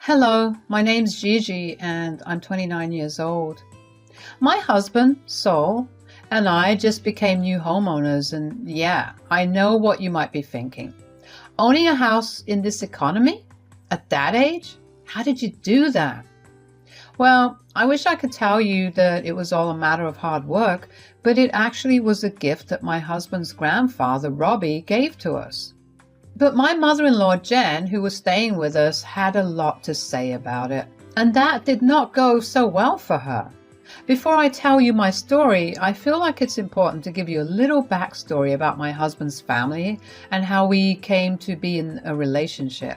Hello, my name's Gigi and I'm 29 years old. My husband, Sol, and I just became new homeowners, and yeah, I know what you might be thinking. Owning a house in this economy? At that age? How did you do that? Well, I wish I could tell you that it was all a matter of hard work, but it actually was a gift that my husband's grandfather, Robbie, gave to us. But my mother-in-law, Jen, who was staying with us, had a lot to say about it, and that did not go so well for her. Before I tell you my story, I feel like it's important to give you a little backstory about my husband's family and how we came to be in a relationship.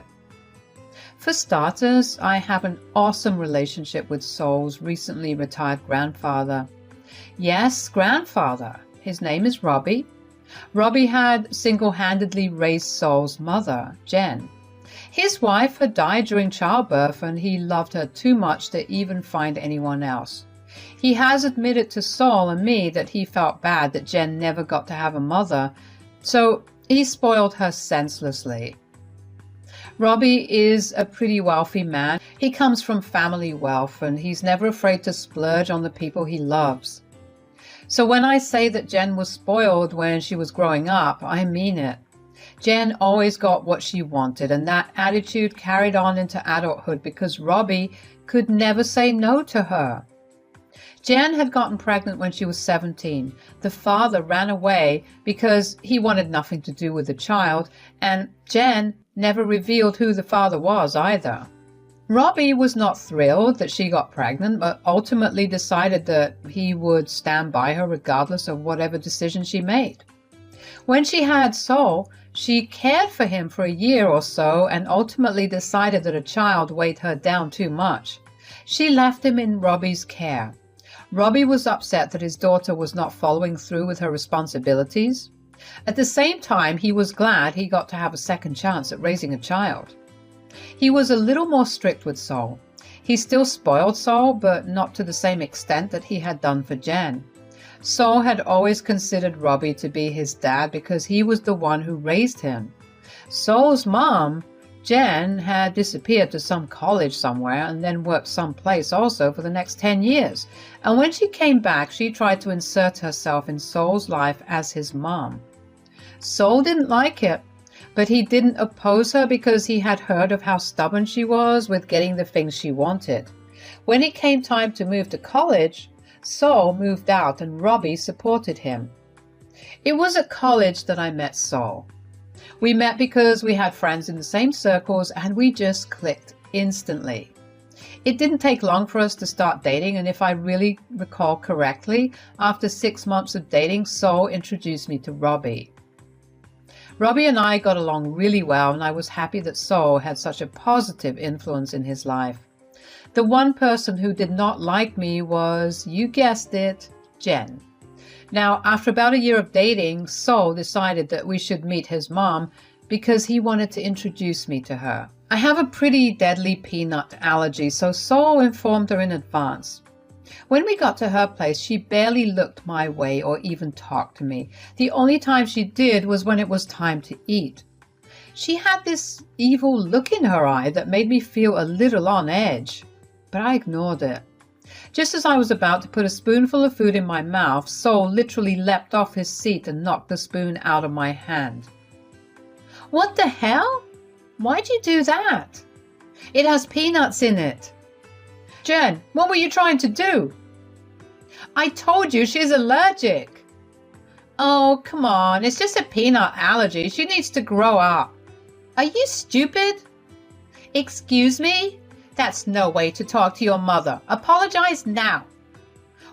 For starters, I have an awesome relationship with Sol's recently retired grandfather. Yes, grandfather. His name is Robbie. Robbie had single-handedly raised Sol's mother, Jen. His wife had died during childbirth and he loved her too much to even find anyone else. He has admitted to Sol and me that he felt bad that Jen never got to have a mother, so he spoiled her senselessly. Robbie is a pretty wealthy man. He comes from family wealth and he's never afraid to splurge on the people he loves. So when I say that Jen was spoiled when she was growing up, I mean it. Jen always got what she wanted, and that attitude carried on into adulthood because Robbie could never say no to her. Jen had gotten pregnant when she was 17. The father ran away because he wanted nothing to do with the child, and Jen never revealed who the father was either. Robbie was not thrilled that she got pregnant, but ultimately decided that he would stand by her regardless of whatever decision she made. When she had Sol, she cared for him for a year or so and ultimately decided that a child weighed her down too much. She left him in Robbie's care. Robbie was upset that his daughter was not following through with her responsibilities. At the same time, he was glad he got to have a second chance at raising a child. He was a little more strict with Sol. He still spoiled Sol, but not to the same extent that he had done for Jen. Sol had always considered Robbie to be his dad because he was the one who raised him. Sol's mom, Jen, had disappeared to some college somewhere and then worked someplace also for the next 10 years. And when she came back, she tried to insert herself in Sol's life as his mom. Sol didn't like it, but he didn't oppose her because he had heard of how stubborn she was with getting the things she wanted. When it came time to move to college, Sol moved out and Robbie supported him. It was at college that I met Sol. We met because we had friends in the same circles and we just clicked instantly. It didn't take long for us to start dating, and if I really recall correctly, after 6 months of dating, Sol introduced me to Robbie. Robbie and I got along really well, and I was happy that Sol had such a positive influence in his life. The one person who did not like me was, you guessed it, Jen. Now, after about a year of dating, Sol decided that we should meet his mom because he wanted to introduce me to her. I have a pretty deadly peanut allergy, so Sol informed her in advance. When we got to her place, she barely looked my way or even talked to me. The only time she did was when it was time to eat. She had this evil look in her eye that made me feel a little on edge, but I ignored it. Just as I was about to put a spoonful of food in my mouth, Sol literally leapt off his seat and knocked the spoon out of my hand. What the hell? Why'd you do that? It has peanuts in it. Jen, what were you trying to do? I told you she's allergic. Oh, come on. It's just a peanut allergy. She needs to grow up. Are you stupid? Excuse me? That's no way to talk to your mother. Apologize now.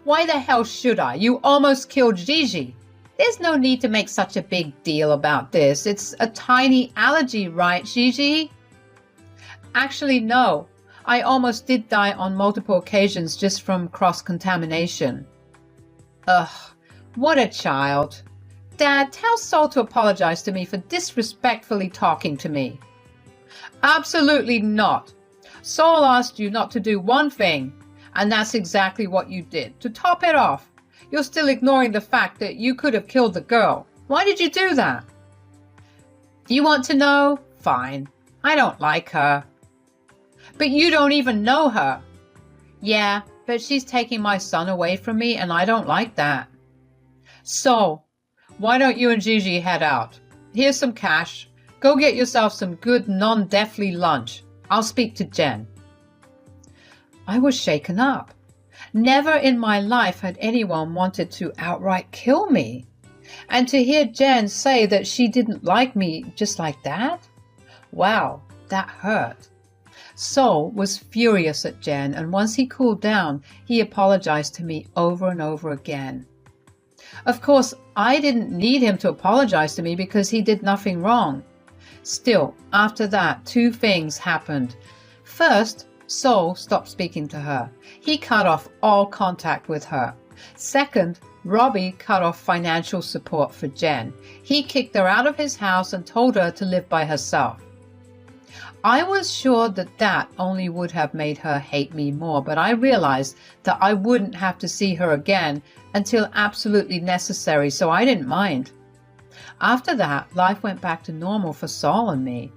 Why the hell should I? You almost killed Gigi. There's no need to make such a big deal about this. It's a tiny allergy, right, Gigi? Actually, no. I almost did die on multiple occasions just from cross-contamination. Ugh, what a child. Dad, tell Sol to apologize to me for disrespectfully talking to me. Absolutely not. Sol asked you not to do one thing, and that's exactly what you did. To top it off, you're still ignoring the fact that you could have killed the girl. Why did you do that? You want to know? Fine. I don't like her. But you don't even know her. Yeah, but she's taking my son away from me and I don't like that. So, why don't you and Gigi head out? Here's some cash. Go get yourself some good non-deathly lunch. I'll speak to Jen. I was shaken up. Never in my life had anyone wanted to outright kill me. And to hear Jen say that she didn't like me just like that? Wow, that hurt. Sol was furious at Jen, and once he cooled down, he apologized to me over and over again. Of course, I didn't need him to apologize to me because he did nothing wrong. Still, after that, two things happened. First, Sol stopped speaking to her. He cut off all contact with her. Second, Robbie cut off financial support for Jen. He kicked her out of his house and told her to live by herself. I was sure that that only would have made her hate me more, but I realized that I wouldn't have to see her again until absolutely necessary, so I didn't mind. After that, life went back to normal for Sol and me.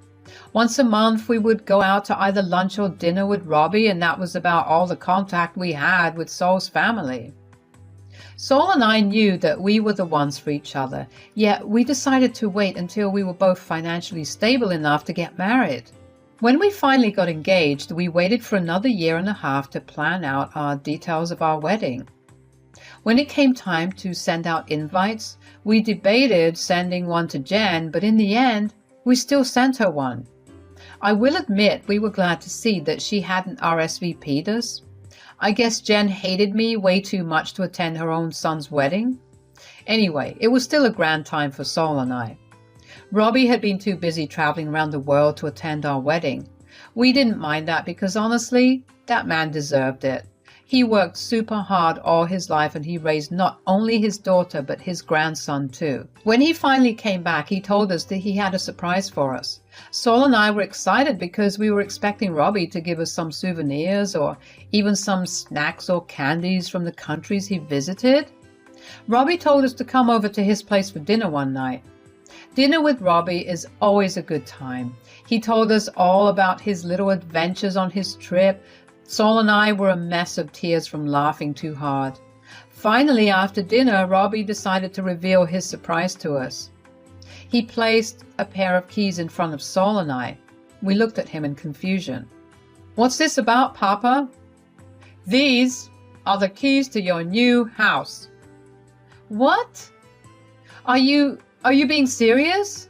Once a month, we would go out to either lunch or dinner with Robbie, and that was about all the contact we had with Sol's family. Sol and I knew that we were the ones for each other, yet we decided to wait until we were both financially stable enough to get married. When we finally got engaged, we waited for another 1.5 years to plan out our details of our wedding. When it came time to send out invites, we debated sending one to Jen, but in the end, we still sent her one. I will admit we were glad to see that she hadn't RSVP'd us. I guess Jen hated me way too much to attend her own son's wedding. Anyway, it was still a grand time for Sol and I. Robbie had been too busy traveling around the world to attend our wedding. We didn't mind that because honestly, that man deserved it. He worked super hard all his life and he raised not only his daughter but his grandson too. When he finally came back, he told us that he had a surprise for us. Sol and I were excited because we were expecting Robbie to give us some souvenirs or even some snacks or candies from the countries he visited. Robbie told us to come over to his place for dinner one night. Dinner with Robbie is always a good time. He told us all about his little adventures on his trip. Sol and I were a mess of tears from laughing too hard. Finally, after dinner, Robbie decided to reveal his surprise to us. He placed a pair of keys in front of Sol and I. We looked at him in confusion. "What's this about, Papa?" "These are the keys to your new house." "What? Are you being serious?"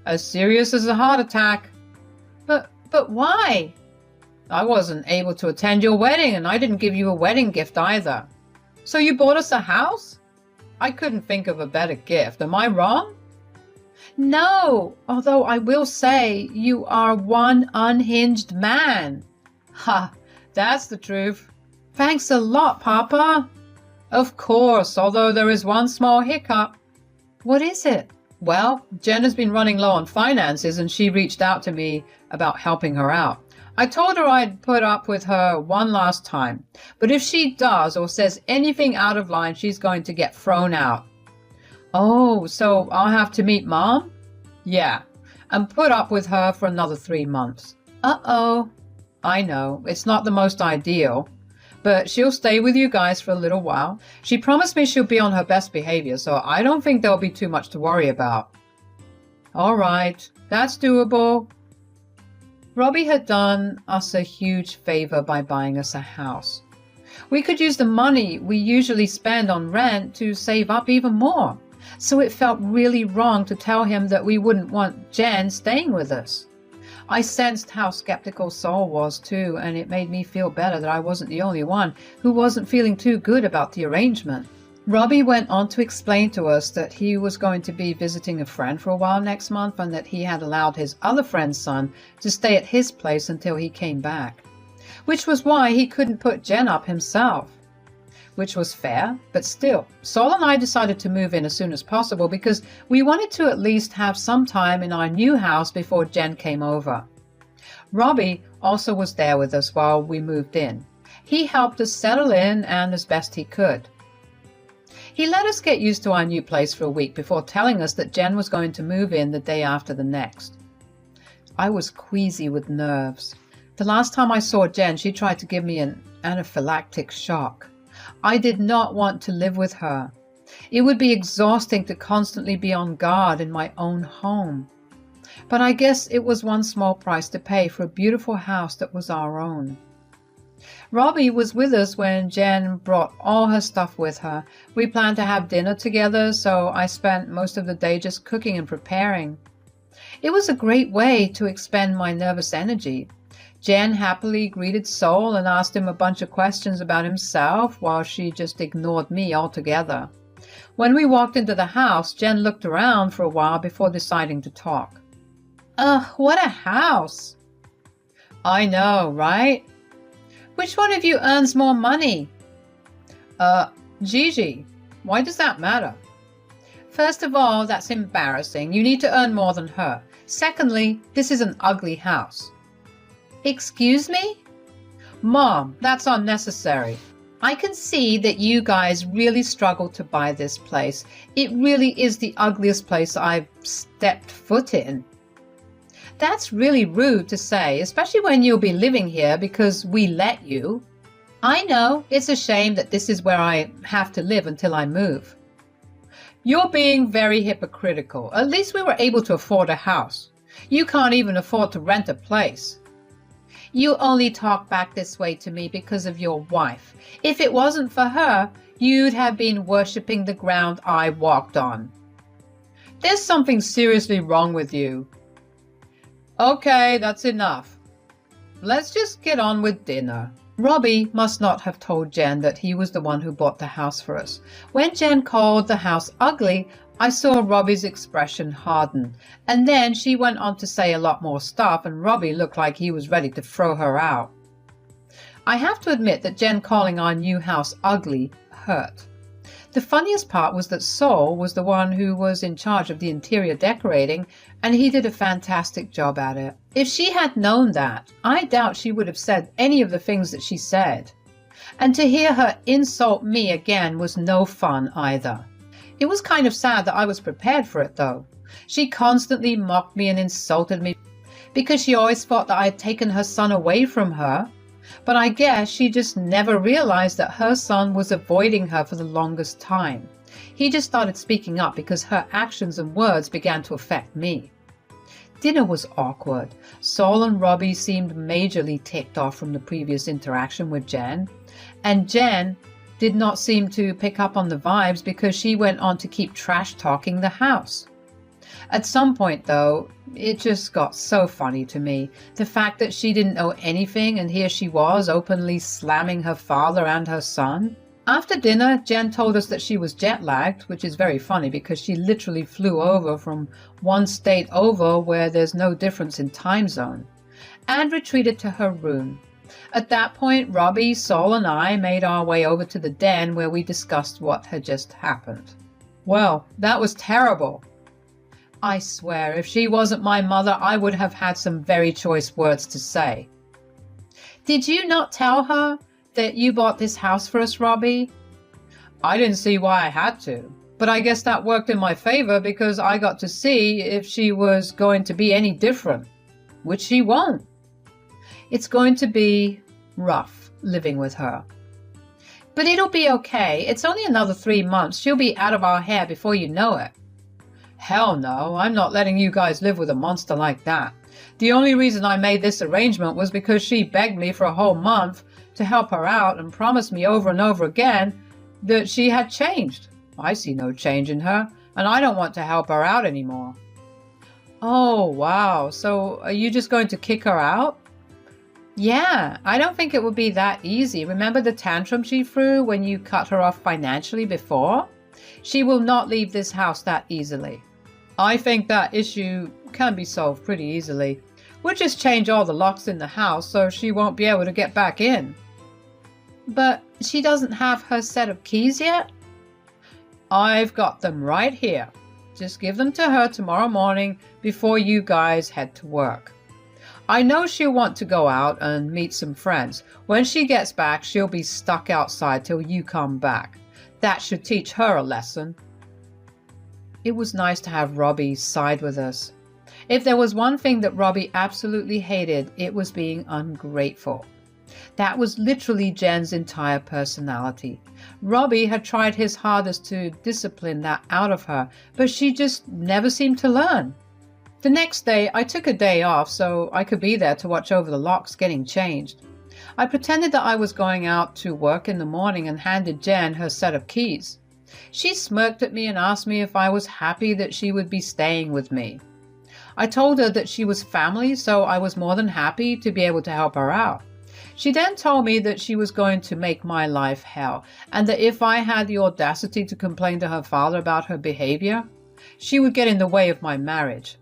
"As serious as a heart attack." But why?" "I wasn't able to attend your wedding and I didn't give you a wedding gift either." "So you bought us a house?" "I couldn't think of a better gift. Am I wrong?" "No, although I will say you are one unhinged man." "Ha, that's the truth." "Thanks a lot, Papa." "Of course, although there is one small hiccup." "What is it?" "Well, Jen has been running low on finances and she reached out to me about helping her out. I told her I'd put up with her one last time, but if she does or says anything out of line, she's going to get thrown out." "Oh, so I'll have to meet Mom?" "Yeah, and put up with her for another 3 months." "Uh-oh." "I know, it's not the most ideal, but she'll stay with you guys for a little while. She promised me she'll be on her best behavior, so I don't think there'll be too much to worry about." "All right, that's doable." Robbie had done us a huge favor by buying us a house. We could use the money we usually spend on rent to save up even more, so it felt really wrong to tell him that we wouldn't want Jen staying with us. I sensed how skeptical Sol was too, and it made me feel better that I wasn't the only one who wasn't feeling too good about the arrangement. Robbie went on to explain to us that he was going to be visiting a friend for a while next month and that he had allowed his other friend's son to stay at his place until he came back, which was why he couldn't put Jen up himself. Which was fair, but still, Sol and I decided to move in as soon as possible because we wanted to at least have some time in our new house before Jen came over. Robbie also was there with us while we moved in. He helped us settle in and as best he could. He let us get used to our new place for a week before telling us that Jen was going to move in the day after the next. I was queasy with nerves. The last time I saw Jen, she tried to give me an anaphylactic shock. I did not want to live with her. It would be exhausting to constantly be on guard in my own home. But I guess it was one small price to pay for a beautiful house that was our own. Robbie was with us when Jen brought all her stuff with her. We planned to have dinner together, so I spent most of the day just cooking and preparing. It was a great way to expend my nervous energy. Jen happily greeted Sol and asked him a bunch of questions about himself while she just ignored me altogether. When we walked into the house, Jen looked around for a while before deciding to talk. What a house! I know, right? Which one of you earns more money? Gigi. Why does that matter? First of all, that's embarrassing. You need to earn more than her. Secondly, this is an ugly house. Excuse me? Mom, that's unnecessary. I can see that you guys really struggled to buy this place. It really is the ugliest place I've stepped foot in. That's really rude to say, especially when you'll be living here because we let you. I know, it's a shame that this is where I have to live until I move. You're being very hypocritical. At least we were able to afford a house. You can't even afford to rent a place. You only talk back this way to me because of your wife. If it wasn't for her, you'd have been worshipping the ground I walked on. There's something seriously wrong with you. Okay, that's enough. Let's just get on with dinner. Robbie must not have told Jen that he was the one who bought the house for us. When Jen called the house ugly, I saw Robbie's expression harden, and then she went on to say a lot more stuff, and Robbie looked like he was ready to throw her out. I have to admit that Jen calling our new house ugly hurt. The funniest part was that Sol was the one who was in charge of the interior decorating, and he did a fantastic job at it. If she had known that, I doubt she would have said any of the things that she said. And to hear her insult me again was no fun either. It was kind of sad that I was prepared for it, though. She constantly mocked me and insulted me because she always thought that I had taken her son away from her. But I guess she just never realized that her son was avoiding her for the longest time. He just started speaking up because her actions and words began to affect me. Dinner was awkward. Sol and Robbie seemed majorly ticked off from the previous interaction with Jen. And Jen did not seem to pick up on the vibes because she went on to keep trash-talking the house. At some point, though, it just got so funny to me. The fact that she didn't know anything and here she was openly slamming her father and her son. After dinner, Jen told us that she was jet-lagged, which is very funny because she literally flew over from one state over where there's no difference in time zone, and retreated to her room. At that point, Robbie, Sol, and I made our way over to the den where we discussed what had just happened. Well, that was terrible. I swear, if she wasn't my mother, I would have had some very choice words to say. Did you not tell her that you bought this house for us, Robbie? I didn't see why I had to, but I guess that worked in my favor because I got to see if she was going to be any different, which she won't. It's going to be rough living with her. But it'll be okay. It's only another 3 months. She'll be out of our hair before you know it. Hell no, I'm not letting you guys live with a monster like that. The only reason I made this arrangement was because she begged me for a whole month to help her out and promised me over and over again that she had changed. I see no change in her, and I don't want to help her out anymore. Oh, wow. So are you just going to kick her out? Yeah, I don't think it would be that easy. Remember the tantrum she threw when you cut her off financially before? She will not leave this house that easily. I think that issue can be solved pretty easily. We'll just change all the locks in the house so she won't be able to get back in. But she doesn't have her set of keys yet? I've got them right here. Just give them to her tomorrow morning before you guys head to work. I know she'll want to go out and meet some friends. When she gets back, she'll be stuck outside till you come back. That should teach her a lesson. It was nice to have Robbie side with us. If there was one thing that Robbie absolutely hated, it was being ungrateful. That was literally Jen's entire personality. Robbie had tried his hardest to discipline that out of her, but she just never seemed to learn. The next day, I took a day off so I could be there to watch over the locks getting changed. I pretended that I was going out to work in the morning and handed Jen her set of keys. She smirked at me and asked me if I was happy that she would be staying with me. I told her that she was family, so I was more than happy to be able to help her out. She then told me that she was going to make my life hell, and that if I had the audacity to complain to her father about her behavior, she would get in the way of my marriage.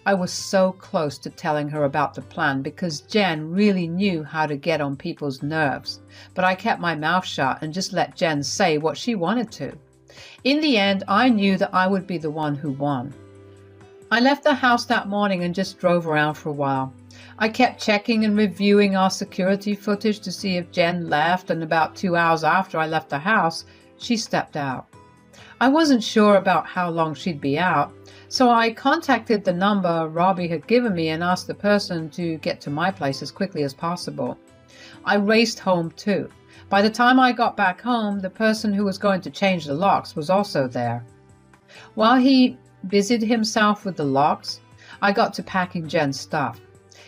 I was so close to telling her about the plan because Jen really knew how to get on people's nerves, but I kept my mouth shut and just let Jen say what she wanted to. In the end, I knew that I would be the one who won. I left the house that morning and just drove around for a while. I kept checking and reviewing our security footage to see if Jen left, and about 2 hours after I left the house, she stepped out. I wasn't sure about how long she'd be out, so I contacted the number Robbie had given me and asked the person to get to my place as quickly as possible. I raced home too. By the time I got back home, the person who was going to change the locks was also there. While he busied himself with the locks, I got to packing Jen's stuff.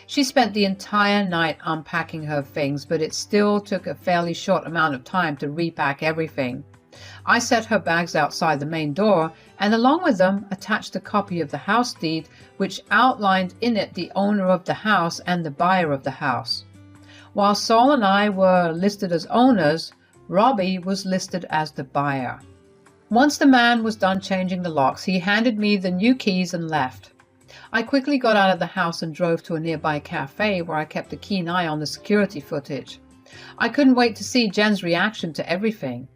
She spent the entire night unpacking her things, but it still took a fairly short amount of time to repack everything. I set her bags outside the main door and along with them attached a copy of the house deed which outlined in it the owner of the house and the buyer of the house. While Saul and I were listed as owners, Robbie was listed as the buyer. Once the man was done changing the locks, he handed me the new keys and left. I quickly got out of the house and drove to a nearby cafe where I kept a keen eye on the security footage. I couldn't wait to see Jen's reaction to everything.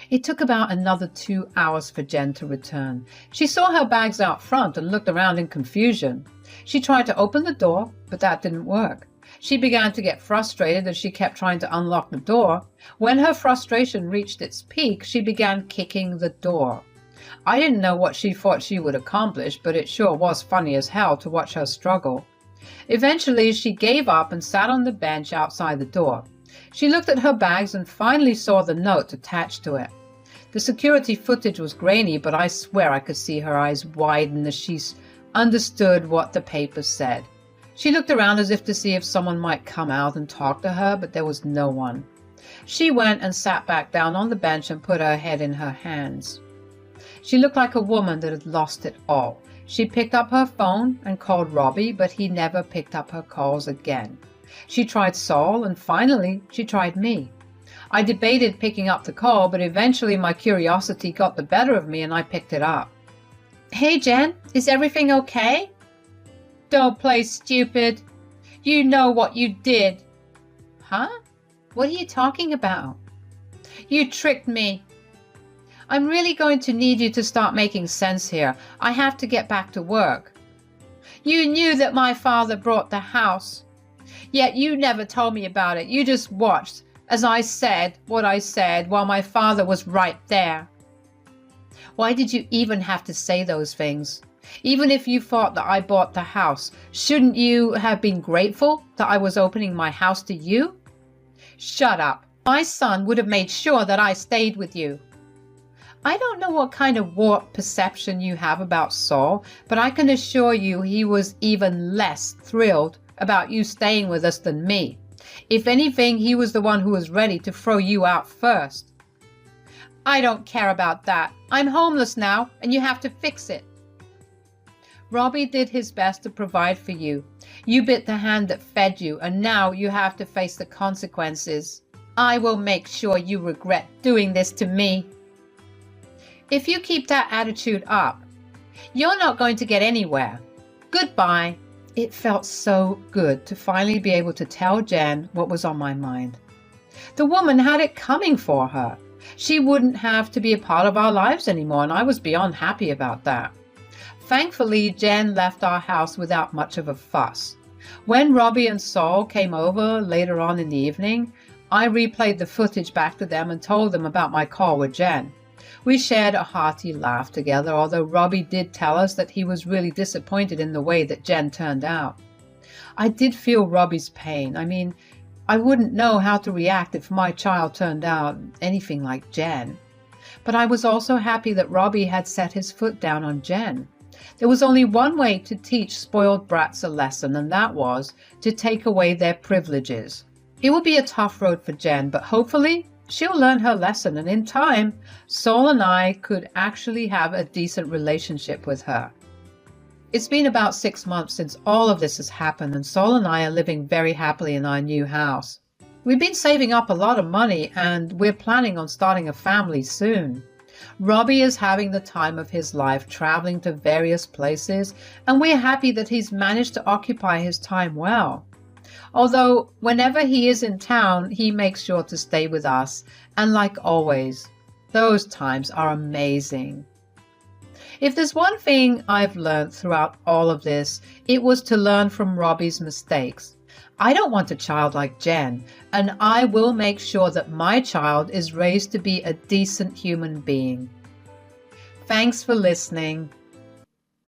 It took about another 2 hours for Jen to return. She saw her bags out front and looked around in confusion. She tried to open the door, but that didn't work. She began to get frustrated as she kept trying to unlock the door. When her frustration reached its peak, she began kicking the door. I didn't know what she thought she would accomplish, but it sure was funny as hell to watch her struggle. Eventually, she gave up and sat on the bench outside the door. She looked at her bags and finally saw the note attached to it. The security footage was grainy, but I swear I could see her eyes widen as she understood what the paper said. She looked around as if to see if someone might come out and talk to her, but there was no one. She went and sat back down on the bench and put her head in her hands. She looked like a woman that had lost it all. She picked up her phone and called Robbie, but he never picked up her calls again. She tried Saul, and finally she tried me. I debated picking up the call, but eventually my curiosity got the better of me and I picked it up. "Hey Jen, is everything okay?" "Don't play stupid. You know what you did." "Huh? What are you talking about?" "You tricked me." "I'm really going to need you to start making sense here. I have to get back to work." "You knew that my father bought the house. Yet you never told me about it. You just watched as I said what I said while my father was right there." "Why did you even have to say those things? Even if you thought that I bought the house, shouldn't you have been grateful that I was opening my house to you?" "Shut up. My son would have made sure that I stayed with you." "I don't know what kind of warped perception you have about Saul, but I can assure you he was even less thrilled about you staying with us than me. If anything, he was the one who was ready to throw you out first." "I don't care about that. I'm homeless now, and you have to fix it." "Robbie did his best to provide for you. You bit the hand that fed you, and now you have to face the consequences. I will make sure you regret doing this to me." "If you keep that attitude up, you're not going to get anywhere. Goodbye." It felt so good to finally be able to tell Jen what was on my mind. The woman had it coming for her. She wouldn't have to be a part of our lives anymore, and I was beyond happy about that. Thankfully, Jen left our house without much of a fuss. When Robbie and Saul came over later on in the evening, I replayed the footage back to them and told them about my call with Jen. We shared a hearty laugh together, although Robbie did tell us that he was really disappointed in the way that Jen turned out. I did feel Robbie's pain. I mean, I wouldn't know how to react if my child turned out anything like Jen. But I was also happy that Robbie had set his foot down on Jen. There was only one way to teach spoiled brats a lesson, and that was to take away their privileges. It would be a tough road for Jen, but hopefully she'll learn her lesson, and in time, Saul and I could actually have a decent relationship with her. It's been about 6 months since all of this has happened, and Saul and I are living very happily in our new house. We've been saving up a lot of money, and we're planning on starting a family soon. Robbie is having the time of his life, traveling to various places, and we're happy that he's managed to occupy his time well. Although whenever he is in town, he makes sure to stay with us, and like always, those times are amazing. If there's one thing I've learned throughout all of this, it was to learn from Robbie's mistakes. I don't want a child like Jen, and I will make sure that my child is raised to be a decent human being. Thanks for listening.